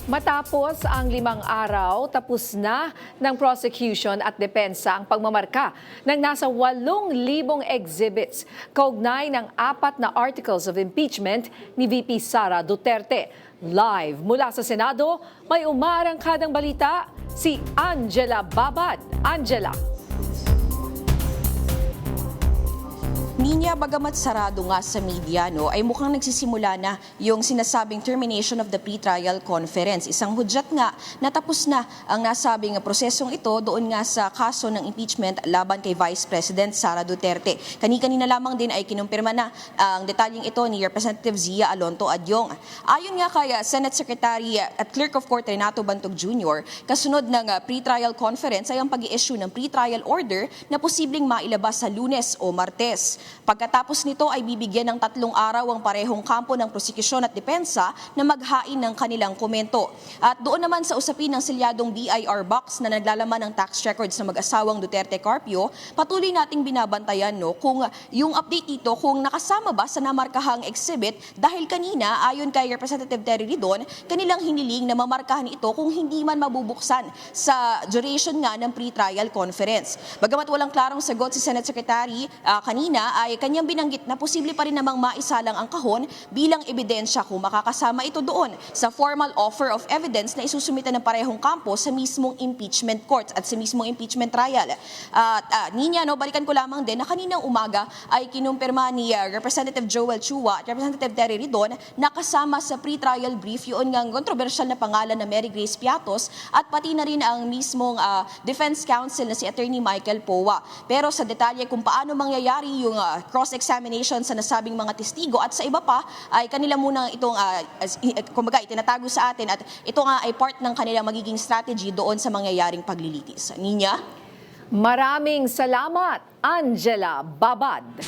Matapos ang 5 araw, tapos na ng prosecution at depensa ang pagmamarka ng nasa 8,000 exhibits kaugnay ng 4 na articles of impeachment ni VP Sara Duterte. Live mula sa Senado, may umaarangkadang balita si Angela Babad. Angela. Ninya, bagamat sarado nga sa media, ay mukhang nagsisimula na yung sinasabing termination of the pre-trial conference. Isang hudyat nga natapos na ang nasabing prosesong ito doon nga sa kaso ng impeachment laban kay Vice President Sara Duterte. Kani-kanina lamang din ay kinumpirma na ang detalyeng ito ni Representative Zia Alonto Adyong. Ayon nga kay Senate Secretary at Clerk of Court Renato Bantog Jr., kasunod ng pre-trial conference ay ang pag-i-issue ng pre-trial order na posibleng mailabas sa Lunes o Martes. Pagkatapos nito ay bibigyan ng 3 araw ang parehong kampo ng prosekusyon at depensa na maghain ng kanilang komento. At doon naman sa usapin ng selyadong BIR box na naglalaman ng tax records ng mag-asawang Duterte Carpio, patuloy nating binabantayan kung yung update dito kung nakasama ba sa namarkahang exhibit dahil kanina ayon kay Representative Terry Ridon, kanilang hiniling na mamarkahan ito kung hindi man mabubuksan sa duration nga ng pre-trial conference. Bagamat walang klarong sagot si Senate Secretary kanina, ay kanyang binanggit na posible pa rin namang maisalang ang kahon bilang ebidensya kung makakasama ito doon sa formal offer of evidence na isusumitan ng parehong kampo sa mismong impeachment court at sa mismong impeachment trial. Ninya, balikan ko lamang din na kaninang umaga ay kinumpirma ni Representative Joel Chua at Representative Terry Ridon na kasama sa pre-trial brief yun ngang kontrobersyal na pangalan na Mary Grace Piatos at pati na rin ang mismong defense counsel na si Attorney Michael Powa. Pero sa detalye kung paano mangyayari yung cross-examination sa nasabing mga testigo at sa iba pa ay kanila muna itong kumbaga itinatago sa atin at ito nga ay part ng kanilang magiging strategy doon sa mangyayaring paglilitis. Ninya? Maraming salamat, Angela Babad.